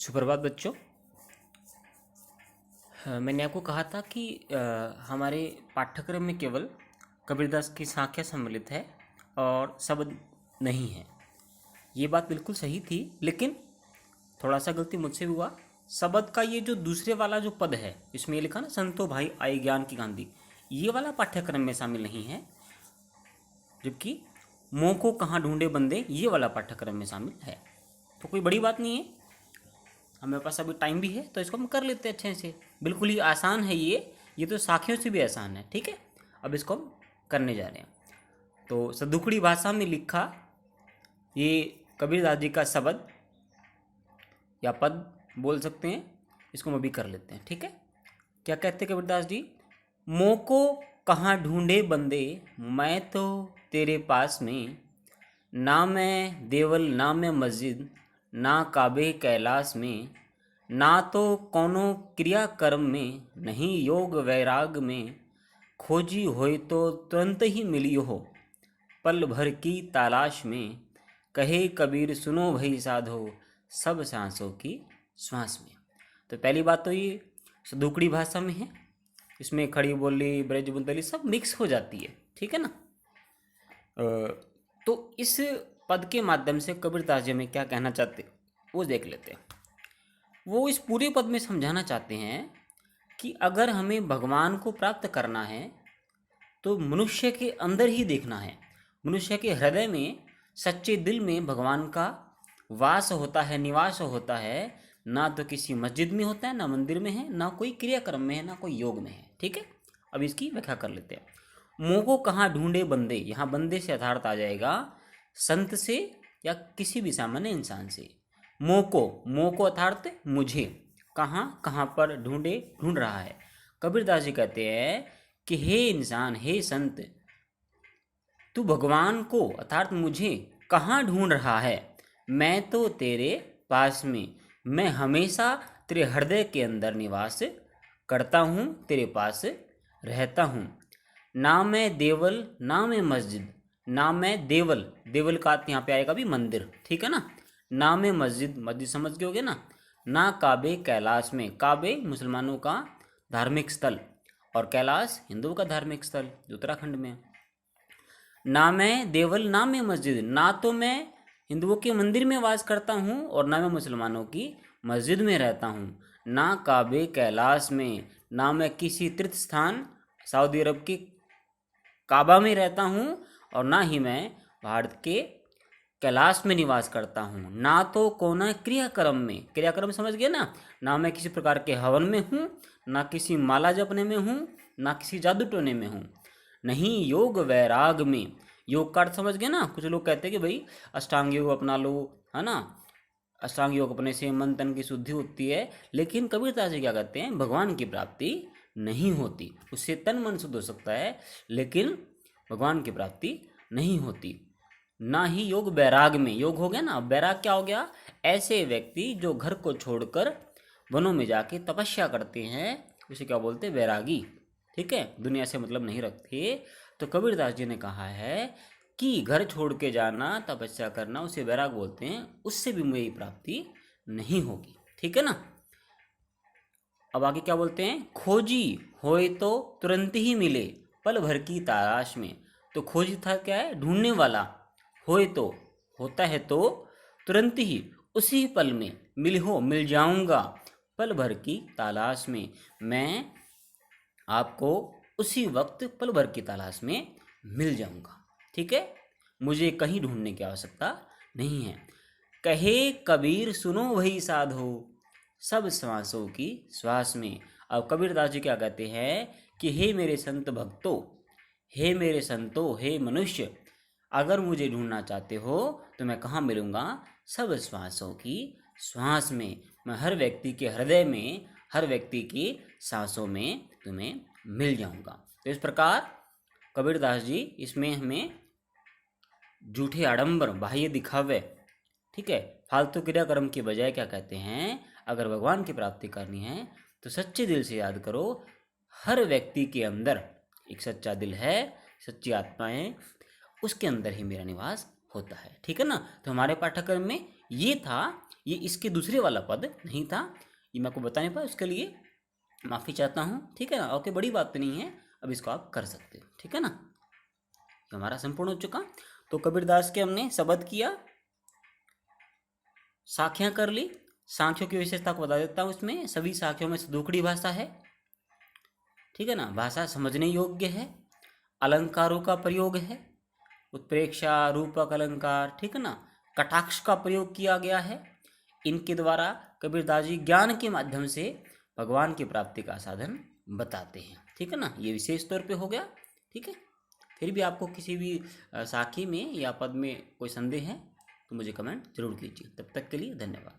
सुप्रभात बच्चों। मैंने आपको कहा था कि हमारे पाठ्यक्रम में केवल कबीरदास की साख्या सम्मिलित है और शब्द नहीं है। ये बात बिल्कुल सही थी, लेकिन थोड़ा सा गलती मुझसे भी हुआ। शब्द का ये जो दूसरे वाला जो पद है, इसमें ये लिखा ना, संतो भाई आए ज्ञान की गांधी, ये वाला पाठ्यक्रम में शामिल नहीं है। जबकि मोह को कहाँ ढूंढे बंदे, ये वाला पाठ्यक्रम में शामिल है। तो कोई बड़ी बात नहीं है, हमारे पास अभी टाइम भी है तो इसको हम कर लेते हैं अच्छे से। बिल्कुल ही आसान है ये तो साखियों से भी आसान है। ठीक है, अब इसको हम करने जा रहे हैं। तो सदुखड़ी भाषा में लिखा ये कबीरदास जी का शब्द या पद बोल सकते हैं, इसको हम अभी कर लेते हैं। ठीक है, क्या कहते हैं कबीरदास जी? मोह को कहाँ ढूंढे बंदे, मैं तो तेरे पास में, ना मैं देवल ना मैं मस्जिद, ना काबे कैलाश में, ना तो कोनो क्रिया कर्म में, नहीं योग वैराग में, खोजी होए तो तुरंत ही मिली हो, पल भर की तलाश में, कहे कबीर सुनो भई साधो, सब सांसों की श्वास में। तो पहली बात तो ये सदुकड़ी भाषा में है, इसमें खड़ी बोली ब्रज बुंदेली सब मिक्स हो जाती है। ठीक है ना। तो इस पद के माध्यम से कबीरदास जी में क्या कहना चाहते वो देख लेते हैं। वो इस पूरे पद में समझाना चाहते हैं कि अगर हमें भगवान को प्राप्त करना है तो मनुष्य के अंदर ही देखना है। मनुष्य के हृदय में, सच्चे दिल में भगवान का वास होता है, निवास होता है। ना तो किसी मस्जिद में होता है, ना मंदिर में है, ना कोई क्रियाक्रम में है, ना कोई योग में है। ठीक है, अब इसकी व्याख्या कर लेते हैं। मोह को कहाँ ढूंढे बंदे, यहाँ बंदे से यथार्थ आ जाएगा संत से या किसी भी सामान्य इंसान से। मोह को अर्थात मुझे, कहाँ कहाँ पर ढूंढ रहा है। कबीरदास जी कहते हैं कि हे इंसान, हे संत, तू भगवान को अर्थात मुझे कहाँ ढूंढ रहा है? मैं तो तेरे पास में, मैं हमेशा तेरे हृदय के अंदर निवास करता हूँ, तेरे पास रहता हूँ। ना मैं देवल ना मैं मस्जिद, ना मैं देवल का अर्थ यहाँ पे आएगा भी मंदिर। ठीक है ना। ना मैं मस्जिद समझ गए होगे ना। ना काबे कैलाश में, काबे मुसलमानों का धार्मिक स्थल और कैलाश हिंदुओं का धार्मिक स्थल जो उत्तराखंड में है। ना मैं देवल ना मैं मस्जिद, ना तो मैं हिंदुओं के मंदिर में वास करता हूँ और ना मैं मुसलमानों की मस्जिद में रहता हूँ। ना काबे कैलाश में, ना मैं किसी तीर्थ स्थान सऊदी अरब की काबा में रहता हूँ और ना ही मैं भारत के कैलाश में निवास करता हूँ। ना तो कोना क्रियाक्रम में, क्रियाक्रम समझ गए ना। ना मैं किसी प्रकार के हवन में हूँ, ना किसी माला जपने में हूँ, ना किसी जादू टोने में हूँ। नहीं योग वैराग में, योग का अर्थ समझ गए ना। कुछ लोग कहते हैं कि भाई अष्टांग योग अपना लो, है ना, अष्टांग योग अपने से मन तन की शुद्धि होती है। लेकिन कबीरदास जी क्या कहते हैं? भगवान की प्राप्ति नहीं होती। उससे तन मन शुद्ध हो सकता है, लेकिन भगवान की प्राप्ति नहीं होती। ना ही योग वैराग में, योग हो गया ना, वैराग क्या हो गया? ऐसे व्यक्ति जो घर को छोड़कर वनों में जाके तपस्या करते हैं, उसे क्या बोलते हैं? वैरागी। ठीक है, दुनिया से मतलब नहीं रखते। तो कबीरदास जी ने कहा है कि घर छोड़ के जाना, तपस्या करना, उसे वैराग बोलते हैं। उससे भी मेरी प्राप्ति नहीं होगी। ठीक है ना। अब आगे क्या बोलते हैं? खोजी होए तो तुरंत ही मिले, पल भर की तलाश में। तो खोजी था क्या है? ढूंढने वाला। होए तो होता है तो तुरंत ही, उसी पल में, मिल जाऊंगा, पल भर की तलाश में। मैं आपको उसी वक्त पल भर की तलाश में मिल जाऊंगा। ठीक है, मुझे कहीं ढूंढने की आवश्यकता नहीं है। कहे कबीर सुनो वही साधो, सब श्वासों की श्वास में। अब कबीरदास जी क्या कहते हैं कि हे मेरे संत भक्तों, हे मेरे संतों, हे मनुष्य, अगर मुझे ढूंढना चाहते हो तो मैं कहाँ मिलूंगा? सब श्वासों की श्वास में। मैं हर व्यक्ति के हृदय में, हर व्यक्ति की सांसों में तुम्हें मिल जाऊंगा। तो इस प्रकार कबीरदास जी इसमें हमें झूठे आडंबर, बाह्य दिखावे, ठीक है, फालतू क्रियाक्रम की बजाय क्या कहते हैं? अगर भगवान की प्राप्ति करनी है तो सच्चे दिल से याद करो। हर व्यक्ति के अंदर एक सच्चा दिल है, सच्ची आत्मा है, उसके अंदर ही मेरा निवास होता है। ठीक है ना। तो हमारे पाठ्यक्रम में ये था, ये इसके दूसरे वाला पद नहीं था, ये मैं आपको बता नहीं पाया, उसके लिए माफ़ी चाहता हूँ, ठीक है ना। ओके, बड़ी बात तो नहीं है, अब इसको आप कर सकते हो, ठीक है ना। तो हमारा संपूर्ण हो चुका। तो कबीरदास के हमने शब्द किया, साखियाँ कर ली। साखियों की विशेषता को बता देता हूँ, इसमें सभी साखियों में सदुकड़ी भाषा है, ठीक है ना, भाषा समझने योग्य है, अलंकारों का प्रयोग है, उत्प्रेक्षा, रूपक अलंकार, ठीक है ना, कटाक्ष का प्रयोग किया गया है। इनके द्वारा कबीरदास जी ज्ञान के माध्यम से भगवान की प्राप्ति का साधन बताते हैं, ठीक है ना। ये विशेष तौर पे हो गया, ठीक है। फिर भी आपको किसी भी साखी में या पद में कोई संदेह है तो मुझे कमेंट जरूर कीजिए। तब तक के लिए धन्यवाद।